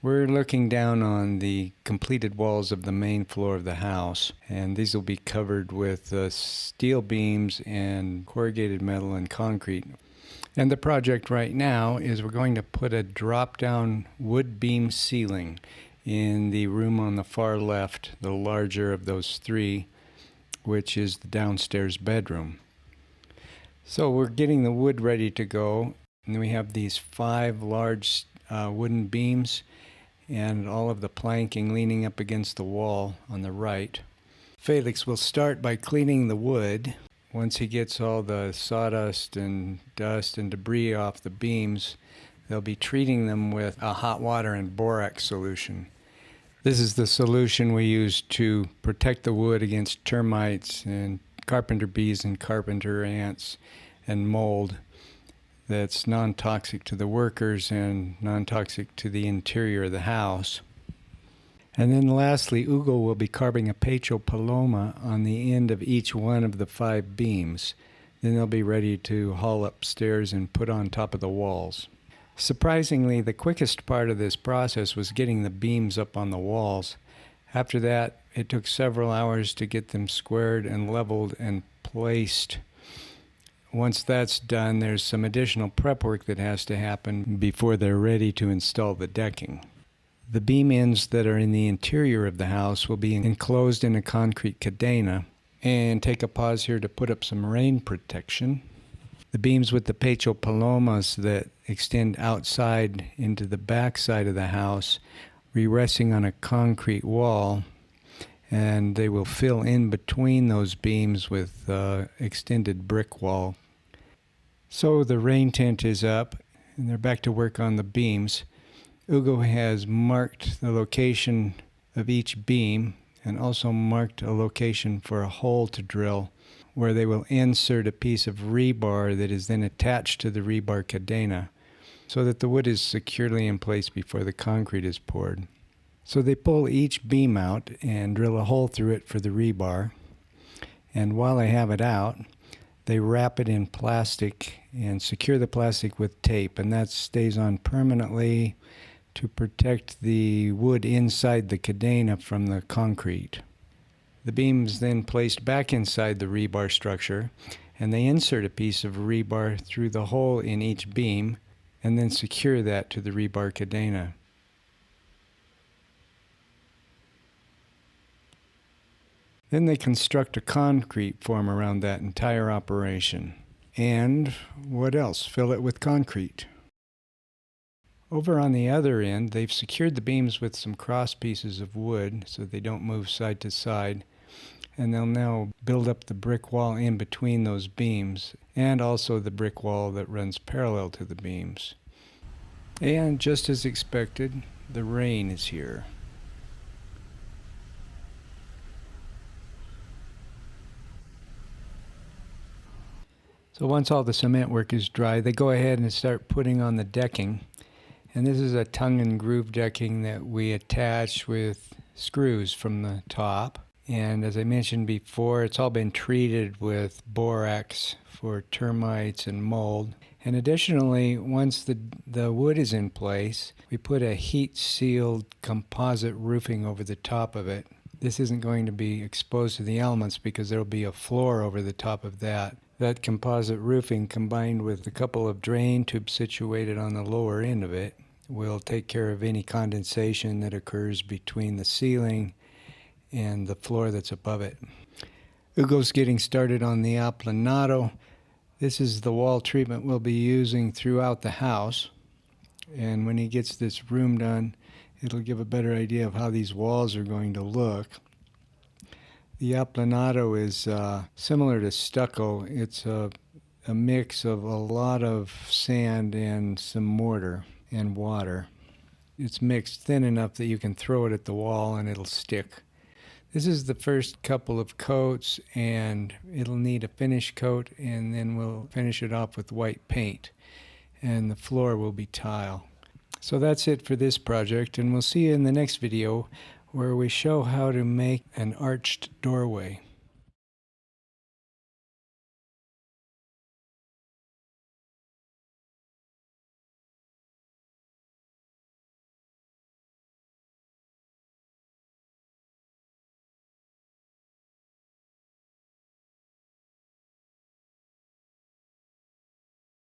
We're looking down on the completed walls of the main floor of the house, and these will be covered with steel beams and corrugated metal and concrete. And the project right now is we're going to put a drop-down wood beam ceiling in the room on the far left, the larger of those three, which is the downstairs bedroom. So we're getting the wood ready to go, and we have these 5 large wooden beams and all of the planking leaning up against the wall on the right. Felix will start by cleaning the wood. Once he gets all the sawdust and dust and debris off the beams, they'll be treating them with a hot water and borax solution. This is the solution we use to protect the wood against termites and carpenter bees and carpenter ants and mold. That's non-toxic to the workers and non-toxic to the interior of the house. And then lastly, Hugo will be carving a pecho paloma on the end of each one of the 5 beams. Then they'll be ready to haul upstairs and put on top of the walls. Surprisingly, the quickest part of this process was getting the beams up on the walls. After that, it took several hours to get them squared and leveled and placed. Once that's done, there's some additional prep work that has to happen before they're ready to install the decking. The beam ends that are in the interior of the house will be enclosed in a concrete cadena. And take a pause here to put up some rain protection. The beams with the pecho palomas that extend outside into the back side of the house will be resting on a concrete wall, and they will fill in between those beams with extended brick wall. So the rain tent is up, and they're back to work on the beams. Hugo has marked the location of each beam and also marked a location for a hole to drill where they will insert a piece of rebar that is then attached to the rebar cadena so that the wood is securely in place before the concrete is poured. So they pull each beam out and drill a hole through it for the rebar. And while they have it out, they wrap it in plastic and secure the plastic with tape, and that stays on permanently to protect the wood inside the cadena from the concrete. The beam is then placed back inside the rebar structure, and they insert a piece of rebar through the hole in each beam and then secure that to the rebar cadena. Then they construct a concrete form around that entire operation. And what else? Fill it with concrete. Over on the other end, they've secured the beams with some cross pieces of wood so they don't move side to side. And they'll now build up the brick wall in between those beams and also the brick wall that runs parallel to the beams. And just as expected, the rain is here. So once all the cement work is dry, they go ahead and start putting on the decking. And this is a tongue and groove decking that we attach with screws from the top. And as I mentioned before, it's all been treated with borax for termites and mold. And additionally, once the wood is in place, we put a heat-sealed composite roofing over the top of it. This isn't going to be exposed to the elements because there will be a floor over the top of that. That composite roofing, combined with a couple of drain tubes situated on the lower end of it, will take care of any condensation that occurs between the ceiling and the floor that's above it. Hugo's getting started on the aplanado. This is the wall treatment we'll be using throughout the house. And when he gets this room done, it'll give a better idea of how these walls are going to look. The aplanado is similar to stucco. It's a mix of a lot of sand and some mortar and water. It's mixed thin enough that you can throw it at the wall and it'll stick. This is the first couple of coats, and it'll need a finish coat, and then we'll finish it off with white paint, and the floor will be tile. So that's it for this project, and we'll see you in the next video where we show how to make an arched doorway.